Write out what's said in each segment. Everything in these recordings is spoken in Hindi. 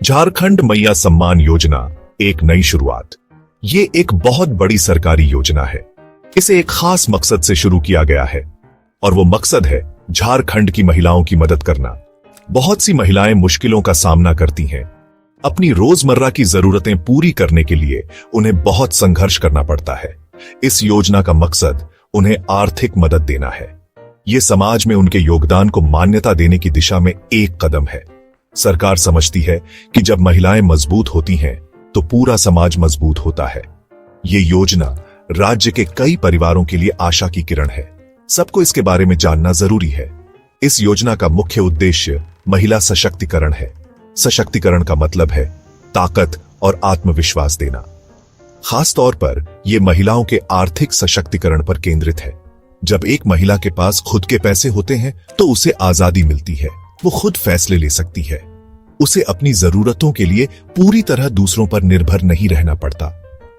झारखंड मैया सम्मान योजना एक नई शुरुआत। ये एक बहुत बड़ी सरकारी योजना है। इसे एक खास मकसद से शुरू किया गया है और वो मकसद है झारखंड की महिलाओं की मदद करना। बहुत सी महिलाएं मुश्किलों का सामना करती हैं। अपनी रोजमर्रा की जरूरतें पूरी करने के लिए उन्हें बहुत संघर्ष करना पड़ता है। इस योजना का मकसद उन्हें आर्थिक मदद देना है। ये समाज में उनके योगदान को मान्यता देने की दिशा में एक कदम है। सरकार समझती है कि जब महिलाएं मजबूत होती हैं तो पूरा समाज मजबूत होता है। ये योजना राज्य के कई परिवारों के लिए आशा की किरण है। सबको इसके बारे में जानना जरूरी है। इस योजना का मुख्य उद्देश्य महिला सशक्तिकरण है। सशक्तिकरण का मतलब है ताकत और आत्मविश्वास देना। खास तौर पर यह महिलाओं के आर्थिक सशक्तिकरण पर केंद्रित है। जब एक महिला के पास खुद के पैसे होते हैं तो उसे आजादी मिलती है। वो खुद फैसले ले सकती है। उसे अपनी जरूरतों के लिए पूरी तरह दूसरों पर निर्भर नहीं रहना पड़ता।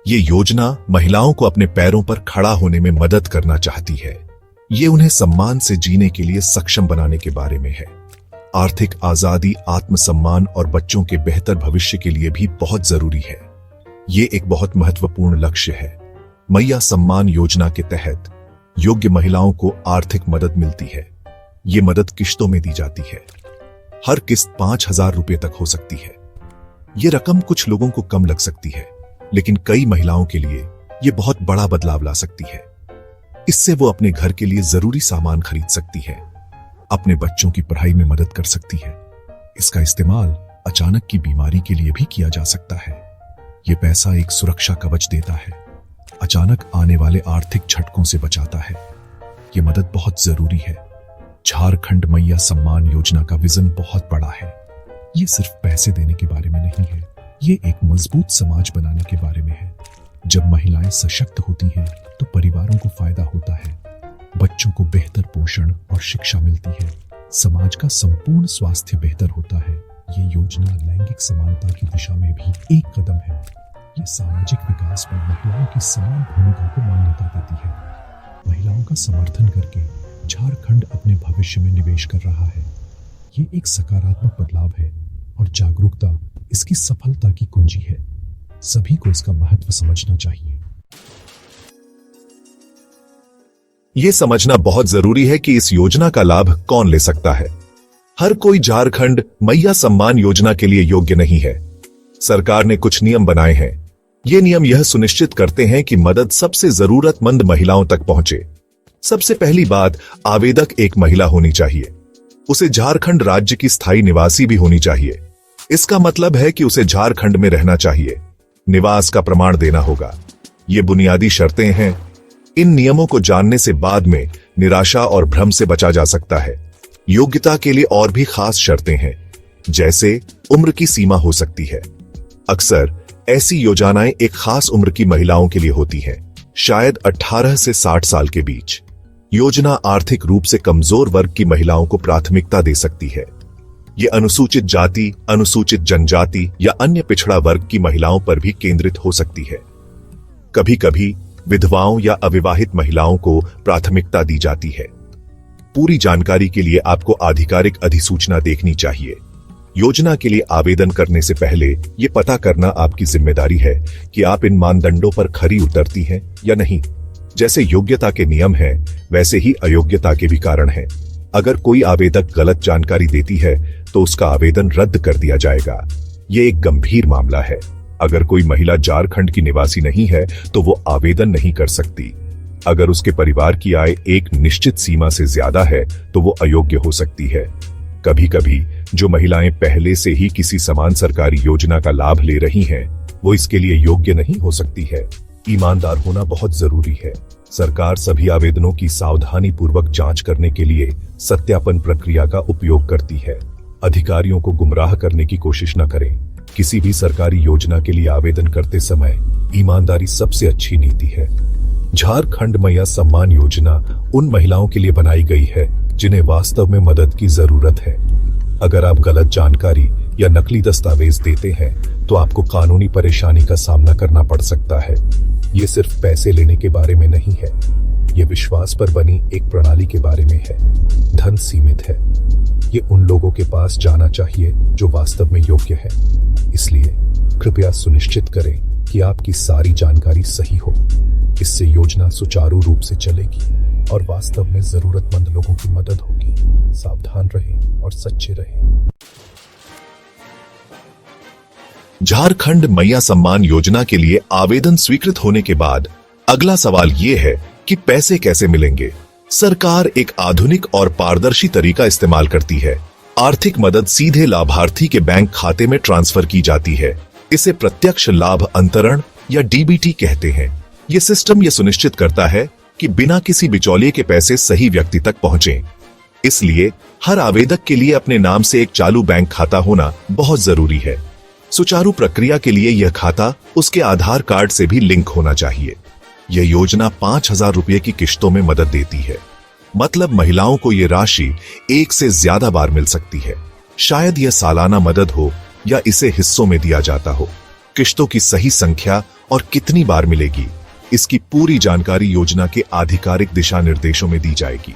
ये योजना महिलाओं को अपने पैरों पर खड़ा होने में मदद करना चाहती है। ये उन्हें सम्मान से जीने के लिए सक्षम बनाने के बारे में है। आर्थिक आजादी, आत्मसम्मान और बच्चों के बेहतर भविष्य के लिए भी बहुत जरूरी है। ये एक बहुत महत्वपूर्ण लक्ष्य है। मैया सम्मान योजना के तहत योग्य महिलाओं को आर्थिक मदद मिलती है। ये मदद किश्तों में दी जाती है। हर किस्त 5,000 रुपए तक हो सकती है। ये रकम कुछ लोगों को कम लग सकती है, लेकिन कई महिलाओं के लिए ये बहुत बड़ा बदलाव ला सकती है। इससे वो अपने घर के लिए जरूरी सामान खरीद सकती है, अपने बच्चों की पढ़ाई में मदद कर सकती है। इसका इस्तेमाल अचानक की बीमारी के लिए भी किया जा सकता है। ये पैसा एक सुरक्षा कवच देता है, अचानक आने वाले आर्थिक झटकों से बचाता है। ये मदद बहुत जरूरी है। झारखंड मैया सम्मान योजना का विजन बहुत बड़ा है। ये सिर्फ पैसे देने के बारे में नहीं है, ये एक मजबूत समाज बनाने के बारे में है। जब महिलाएं सशक्त होती हैं तो परिवारों को फायदा होता है, बच्चों को बेहतर पोषण और शिक्षा मिलती है, समाज का संपूर्ण स्वास्थ्य बेहतर होता है। ये योजना लैंगिक समानता की दिशा में भी एक कदम है। ये सामाजिक विकास में महिलाओं की समान भूमिका को मान्यता देती है। महिलाओं का समर्थन करके झारखंड अपने भविष्य में निवेश कर रहा है। ये एक सकारात्मक बदलाव है और जागरूकता इसकी सफलता की कुंजी है। सभी को इसका महत्व समझना चाहिए। ये समझना बहुत जरूरी है कि इस योजना का लाभ कौन ले सकता है। हर कोई झारखंड मैया सम्मान योजना के लिए योग्य नहीं है। सरकार ने कुछ नियम बनाए हैं। ये नियम यह सुनिश्चित करते हैं कि मदद सबसे जरूरतमंद महिलाओं तक पहुंचे। सबसे पहली बात, आवेदक एक महिला होनी चाहिए। उसे झारखंड राज्य की स्थायी निवासी भी होनी चाहिए। इसका मतलब है कि उसे झारखंड में रहना चाहिए। निवास का प्रमाण देना होगा। ये बुनियादी शर्तें हैं। इन नियमों को जानने से बाद में निराशा और भ्रम से बचा जा सकता है। योग्यता के लिए और भी खास शर्तें हैं, जैसे उम्र की सीमा हो सकती है। अक्सर ऐसी योजनाएं एक खास उम्र की महिलाओं के लिए होती हैं, शायद 18 से 60 साल के बीच। योजना आर्थिक रूप से कमजोर वर्ग की महिलाओं को प्राथमिकता दे सकती है। ये अनुसूचित जाति, अनुसूचित जनजाति या अन्य पिछड़ा वर्ग की महिलाओं पर भी केंद्रित हो सकती है। कभी कभी विधवाओं या अविवाहित महिलाओं को प्राथमिकता दी जाती है। पूरी जानकारी के लिए आपको आधिकारिक अधिसूचना देखनी चाहिए। योजना के लिए आवेदन करने से पहले ये पता करना आपकी जिम्मेदारी है कि आप इन मानदंडों पर खरी उतरती हैं या नहीं। जैसे योग्यता के नियम हैं, वैसे ही अयोग्यता के भी कारण हैं। अगर कोई आवेदक गलत जानकारी देती है तो उसका आवेदन रद्द कर दिया जाएगा। ये एक गंभीर मामला है। अगर कोई महिला झारखंड की निवासी नहीं है तो वो आवेदन नहीं कर सकती। अगर उसके परिवार की आय एक निश्चित सीमा से ज्यादा है तो वो अयोग्य हो सकती है। कभी कभी जो महिलाएं पहले से ही किसी समान सरकारी योजना का लाभ ले रही हैं, वो इसके लिए योग्य नहीं हो सकती है। ईमानदार होना बहुत जरूरी है। सरकार सभी आवेदनों की सावधानी पूर्वक जांच करने के लिए सत्यापन प्रक्रिया का उपयोग करती है। अधिकारियों को गुमराह करने की कोशिश न करें। किसी भी सरकारी योजना के लिए आवेदन करते समय ईमानदारी सबसे अच्छी नीति है। झारखंड मैया सम्मान योजना उन महिलाओं के लिए बनाई गई है जिन्हें वास्तव में मदद की जरूरत है। अगर आप गलत जानकारी या नकली दस्तावेज देते हैं तो आपको कानूनी परेशानी का सामना करना पड़ सकता है। ये सिर्फ पैसे लेने के बारे में नहीं है, ये विश्वास पर बनी एक प्रणाली के बारे में है। धन सीमित है, ये उन लोगों के पास जाना चाहिए जो वास्तव में योग्य है। इसलिए कृपया सुनिश्चित करें कि आपकी सारी जानकारी सही हो। इससे योजना सुचारू रूप से चलेगी और वास्तव में जरूरतमंद लोगों की मदद होगी। सावधान रहें और सच्चे रहें। झारखंड मैया सम्मान योजना के लिए आवेदन स्वीकृत होने के बाद अगला सवाल ये है कि पैसे कैसे मिलेंगे। सरकार एक आधुनिक और पारदर्शी तरीका इस्तेमाल करती है। आर्थिक मदद सीधे लाभार्थी के बैंक खाते में ट्रांसफर की जाती है। इसे प्रत्यक्ष लाभ अंतरण या डीबीटी कहते हैं। यह सिस्टम यह सुनिश्चित करता है कि बिना किसी बिचौलिए के पैसे सही व्यक्ति तक पहुंचे। इसलिए हर आवेदक के लिए अपने नाम से एक चालू बैंक खाता होना बहुत जरूरी है। सुचारू प्रक्रिया के लिए यह खाता उसके आधार कार्ड से भी लिंक होना चाहिए। यह योजना 5,000 रुपये की किश्तों में मदद देती है। मतलब महिलाओं को यह राशि एक से ज्यादा बार मिल सकती है। शायद यह सालाना मदद हो या इसे हिस्सों में दिया जाता हो। किश्तों की सही संख्या और कितनी बार मिलेगी, इसकी पूरी जानकारी योजना के आधिकारिक दिशा निर्देशों में दी जाएगी।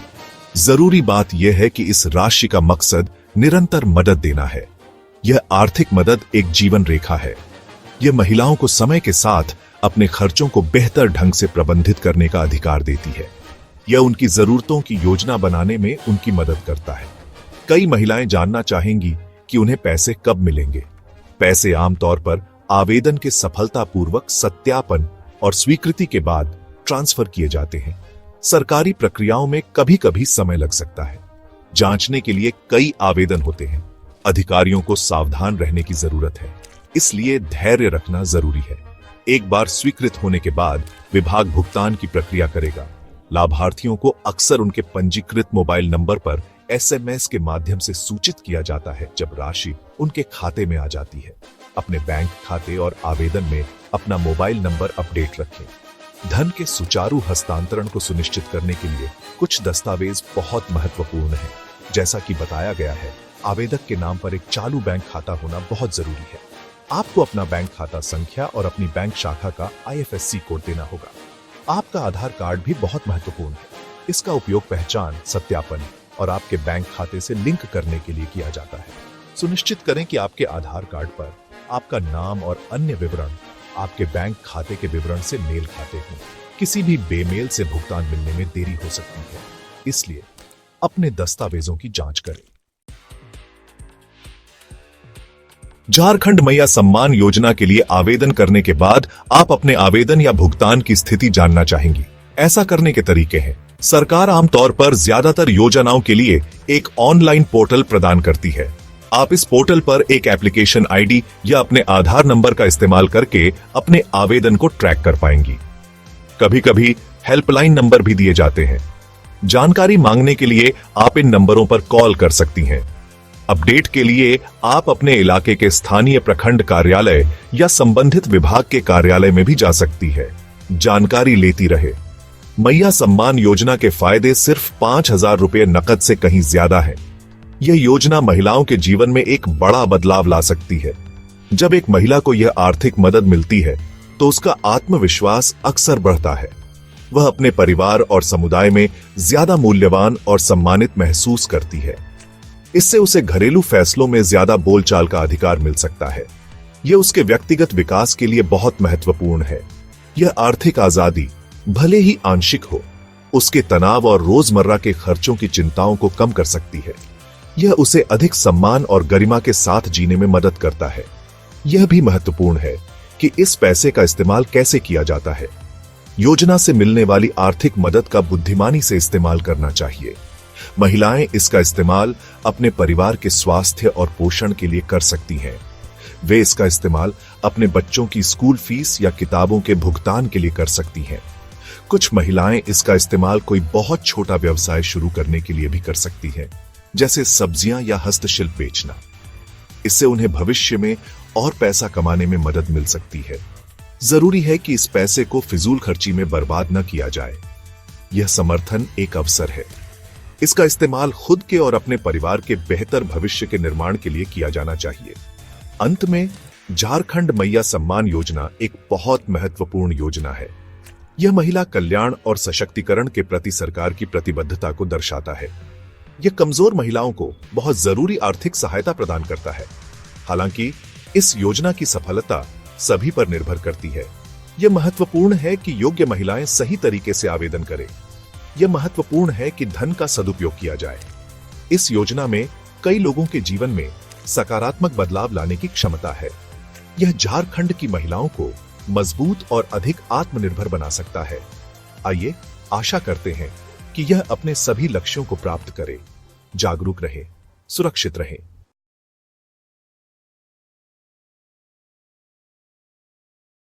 जरूरी बात यह है कि इस राशि का मकसद निरंतर मदद देना है। यह आर्थिक मदद एक जीवन रेखा है। यह महिलाओं को समय के साथ अपने खर्चों को बेहतर ढंग से प्रबंधित करने का अधिकार देती है। यह उनकी जरूरतों की योजना बनाने में उनकी मदद करता है। कई महिलाएं जानना चाहेंगी कि उन्हें पैसे कब मिलेंगे। पैसे आमतौर पर आवेदन के सफलतापूर्वक सत्यापन और स्वीकृति के बाद ट्रांसफर किए जाते हैं। सरकारी प्रक्रियाओं में कभी कभी समय लग सकता है। जांचने के लिए कई आवेदन होते हैं। अधिकारियों को सावधान रहने की जरूरत है, इसलिए धैर्य रखना जरूरी है। एक बार स्वीकृत होने के बाद विभाग भुगतान की प्रक्रिया करेगा। लाभार्थियों को अक्सर उनके पंजीकृत मोबाइल नंबर पर एसएमएस के माध्यम से सूचित किया जाता है जब राशि उनके खाते में आ जाती है। अपने बैंक खाते और आवेदन में अपना मोबाइल नंबर अपडेट रखें। धन के सुचारू हस्तांतरण को सुनिश्चित करने के लिए कुछ दस्तावेज बहुत महत्वपूर्ण हैं। जैसा कि बताया गया है, आवेदक के नाम पर एक चालू बैंक खाता होना बहुत जरूरी है। आपको अपना बैंक खाता संख्या और अपनी बैंक शाखा का IFSC कोड देना होगा। आपका आधार कार्ड भी बहुत महत्वपूर्ण है। इसका उपयोग पहचान सत्यापन और आपके बैंक खाते से लिंक करने के लिए किया जाता है। सुनिश्चित करें कि आपके आधार कार्ड पर आपका नाम और अन्य विवरण आपके बैंक खाते के विवरण से मेल खाते हों। किसी भी बेमेल से भुगतान मिलने में देरी हो सकती है, इसलिए अपने दस्तावेजों की जांच करें। झारखंड मैया सम्मान योजना के लिए आवेदन करने के बाद आप अपने आवेदन या भुगतान की स्थिति जानना चाहेंगी। ऐसा करने के तरीके हैं। सरकार आमतौर पर ज्यादातर योजनाओं के लिए एक ऑनलाइन पोर्टल प्रदान करती है। आप इस पोर्टल पर एक एप्लीकेशन आईडी या अपने आधार नंबर का इस्तेमाल करके अपने आवेदन को ट्रैक कर पाएंगी। कभी कभी हेल्पलाइन नंबर भी दिए जाते हैं। जानकारी मांगने के लिए आप इन नंबरों पर कॉल कर सकती हैं। अपडेट के लिए आप अपने इलाके के स्थानीय प्रखंड कार्यालय या संबंधित विभाग के कार्यालय में भी जा सकती है। जानकारी लेती रहे। मैया सम्मान योजना के फायदे सिर्फ 5,000 रुपये नकद से कहीं ज्यादा है। यह योजना महिलाओं के जीवन में एक बड़ा बदलाव ला सकती है। जब एक महिला को यह आर्थिक मदद मिलती है तो उसका आत्मविश्वास अक्सर बढ़ता है। वह अपने परिवार और समुदाय में ज्यादा मूल्यवान और सम्मानित महसूस करती है। इससे उसे घरेलू फैसलों में ज्यादा बोलचाल का अधिकार मिल सकता है। यह उसके व्यक्तिगत विकास के लिए बहुत महत्वपूर्ण है। यह आर्थिक आजादी भले ही आंशिक हो, उसके तनाव और रोजमर्रा के खर्चों की चिंताओं को कम कर सकती है। यह उसे अधिक सम्मान और गरिमा के साथ जीने में मदद करता है। यह भी महत्वपूर्ण है कि इस पैसे का इस्तेमाल कैसे किया जाता है। योजना से मिलने वाली आर्थिक मदद का बुद्धिमानी से इस्तेमाल करना चाहिए। महिलाएं इसका इस्तेमाल अपने परिवार के स्वास्थ्य और पोषण के लिए कर सकती हैं। वे इसका इस्तेमाल अपने बच्चों की स्कूल फीस या किताबों के भुगतान के लिए कर सकती हैं। कुछ महिलाएं इसका इस्तेमाल कोई बहुत छोटा व्यवसाय शुरू करने के लिए भी कर सकती हैं, जैसे सब्जियां या हस्तशिल्प बेचना। इससे उन्हें भविष्य में और पैसा कमाने में मदद मिल सकती है। जरूरी है कि इस पैसे को फिजूल खर्ची में बर्बाद न किया जाए। यह समर्थन एक अवसर है। इसका इस्तेमाल खुद के और अपने परिवार के बेहतर भविष्य के निर्माण के लिए किया जाना चाहिए। अंत में, झारखंड मैया सम्मान योजना एक बहुत महत्वपूर्ण योजना है। यह महिला कल्याण और सशक्तिकरण के प्रति सरकार की प्रतिबद्धता को दर्शाता है। यह कमजोर महिलाओं को बहुत जरूरी आर्थिक सहायता प्रदान करता है। हालांकि इस योजना की सफलता सभी पर निर्भर करती है। यह महत्वपूर्ण है कि योग्य महिलाएं सही तरीके से आवेदन करें। यह महत्वपूर्ण है कि धन का सदुपयोग किया जाए। इस योजना में कई लोगों के जीवन में सकारात्मक बदलाव लाने की क्षमता है। यह झारखंड की महिलाओं को मजबूत और अधिक आत्मनिर्भर बना सकता है। आइए आशा करते हैं कि यह अपने सभी लक्ष्यों को प्राप्त करे। जागरूक रहें, सुरक्षित रहें।